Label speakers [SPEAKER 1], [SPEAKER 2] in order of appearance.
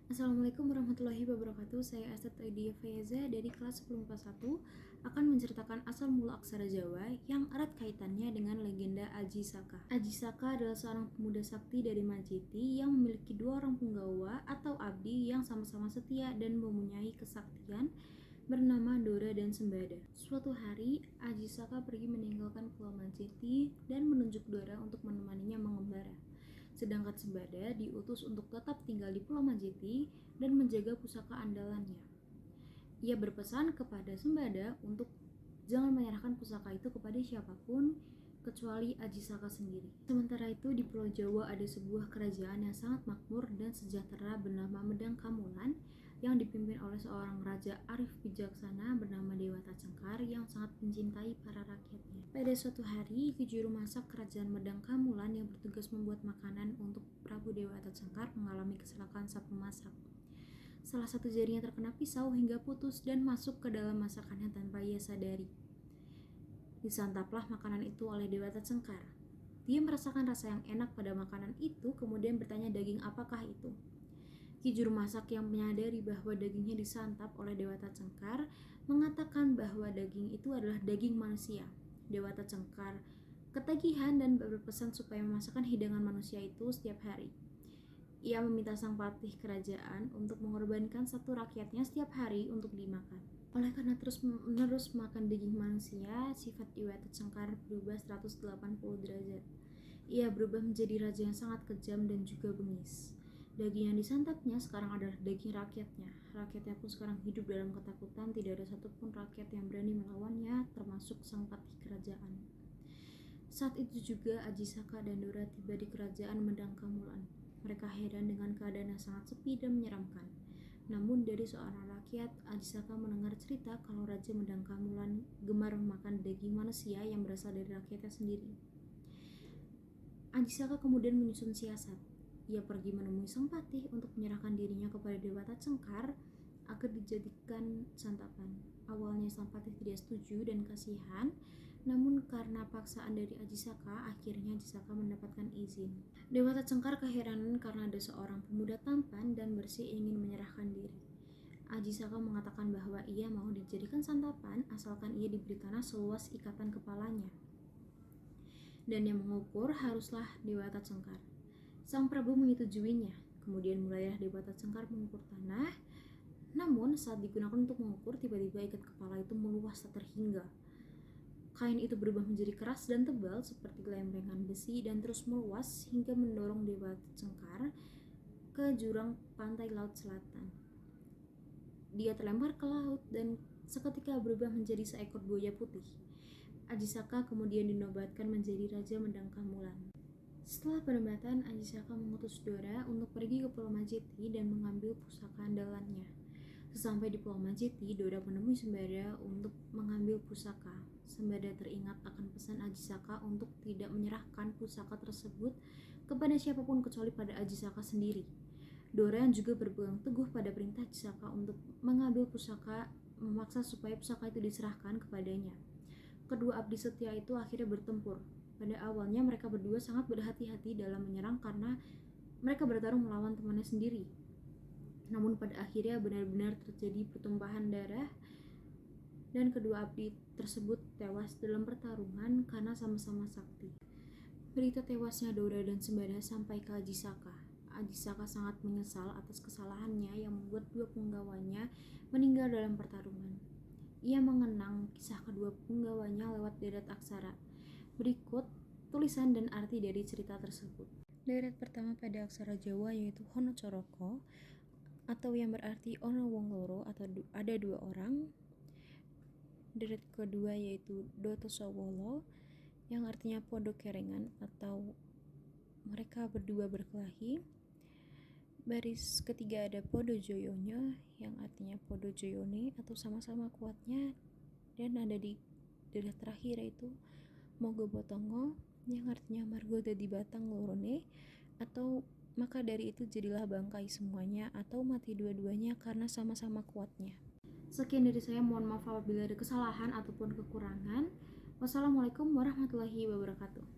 [SPEAKER 1] Assalamualaikum warahmatullahi wabarakatuh. Saya Astet Aidia Fayeza dari kelas 1041 akan menceritakan asal mula aksara Jawa yang erat kaitannya dengan legenda Aji Saka. Aji Saka adalah seorang pemuda sakti dari Majiti yang memiliki dua orang punggawa atau abdi yang sama-sama setia dan mempunyai kesaktian bernama Dora dan Sembada. Suatu hari, Aji Saka pergi meninggalkan Pulau Majiti dan menunjuk Dora untuk menemaninya mengembara. Sedangkan Sembada diutus untuk tetap tinggal di Pulau Majiti dan menjaga pusaka andalannya. Ia berpesan kepada Sembada untuk jangan menyerahkan pusaka itu kepada siapapun kecuali Aji Saka sendiri. Sementara itu di Pulau Jawa ada sebuah kerajaan yang sangat makmur dan sejahtera bernama Medang Kamulan yang dipimpin oleh seorang raja arif bijaksana bernama Dewata Cengkar yang sangat mencintai para rakyatnya. Pada suatu hari, juru masak kerajaan Medang Kamulan yang bertugas membuat makanan untuk Prabu Dewata Cengkar mengalami kecelakaan saat memasak. Salah satu jarinya terkena pisau hingga putus dan masuk ke dalam masakannya tanpa ia sadari. Disantaplah makanan itu oleh Dewata Cengkar. Dia merasakan rasa yang enak pada makanan itu, kemudian bertanya daging apakah itu. Ki juru masak yang menyadari bahwa dagingnya disantap oleh Dewata Cengkar mengatakan bahwa daging itu adalah daging manusia. Dewata Cengkar ketagihan dan berpesan supaya memasakkan hidangan manusia itu setiap hari. Ia meminta sang patih kerajaan untuk mengorbankan satu rakyatnya setiap hari untuk dimakan. Oleh karena terus-menerus makan daging manusia, sifat Dewata Cengkar berubah 180 derajat. Ia berubah menjadi raja yang sangat kejam dan juga bengis. Daging yang disantapnya sekarang adalah daging rakyatnya. Rakyatnya pun sekarang hidup dalam ketakutan, tidak ada satupun rakyat yang berani melawannya, termasuk sang patih kerajaan. Saat itu juga Aji Saka dan Dora tiba di kerajaan Medang Kamulan. Mereka heran dengan keadaan yang sangat sepi dan menyeramkan. Namun dari seorang rakyat, Aji Saka mendengar cerita kalau Raja Medang Kamulan gemar memakan daging manusia yang berasal dari rakyatnya sendiri. Aji Saka kemudian menyusun siasat. Ia pergi menemui sang patih untuk menyerahkan dirinya kepada Dewata Cengkar agar dijadikan santapan. Awalnya sang patih tidak setuju dan kasihan, namun karena paksaan dari Aji Saka, akhirnya Aji Saka mendapatkan izin. Dewata Cengkar keheranan karena ada seorang pemuda tampan dan bersih ingin menyerahkan diri. Aji Saka mengatakan bahwa ia mau dijadikan santapan asalkan ia diberi tanah seluas ikatan kepalanya. Dan yang mengukur haruslah Dewata Cengkar. Sang Prabu menyetujuinya. Kemudian mulailah Dewata Cengkar mengukur tanah. Namun saat digunakan untuk mengukur, tiba-tiba ikat kepala itu meluas tak terhingga. Kain itu berubah menjadi keras dan tebal seperti lempengan besi dan terus meluas hingga mendorong Dewata Cengkar ke jurang pantai laut selatan. Dia terlempar ke laut dan seketika berubah menjadi seekor buaya putih. Aji Saka kemudian dinobatkan menjadi Raja Medang Kamulan. Setelah penobatan, Aji Saka mengutus Dora untuk pergi ke Pulau Majiti dan mengambil pusaka andalannya. Sesampai di Pulau Majiti, Dora menemui Sembada untuk mengambil pusaka. Sembada teringat akan pesan Aji Saka untuk tidak menyerahkan pusaka tersebut kepada siapapun kecuali pada Aji Saka sendiri. Dora yang juga berpegang teguh pada perintah Aji Saka untuk mengambil pusaka, memaksa supaya pusaka itu diserahkan kepadanya. Kedua abdi setia itu akhirnya bertempur. Pada awalnya mereka berdua sangat berhati-hati dalam menyerang karena mereka bertarung melawan temannya sendiri. Namun pada akhirnya benar-benar terjadi pertumpahan darah dan kedua abdi tersebut tewas dalam pertarungan karena sama-sama sakti. Berita tewasnya Dora dan Sembada sampai ke Aji Saka. Aji Saka sangat menyesal atas kesalahannya yang membuat dua punggawanya meninggal dalam pertarungan. Ia mengenang kisah kedua punggawanya lewat deret aksara. Berikut tulisan dan arti dari cerita tersebut. Deret pertama pada aksara Jawa yaitu Hono Coroko atau yang berarti ono wong loro atau ada dua orang. Deret kedua yaitu Doto Sowolo yang artinya podo kerengan atau mereka berdua berkelahi. Baris ketiga ada Podo Joyonya yang artinya Podo Joyone atau sama-sama kuatnya, dan ada di deret terakhir yaitu Mogo Botongo yang artinya margo dadi batang lorone atau maka dari itu jadilah bangkai semuanya atau mati dua-duanya karena sama-sama kuatnya. Sekian dari saya, mohon maaf apabila ada kesalahan ataupun kekurangan. Wassalamualaikum warahmatullahi wabarakatuh.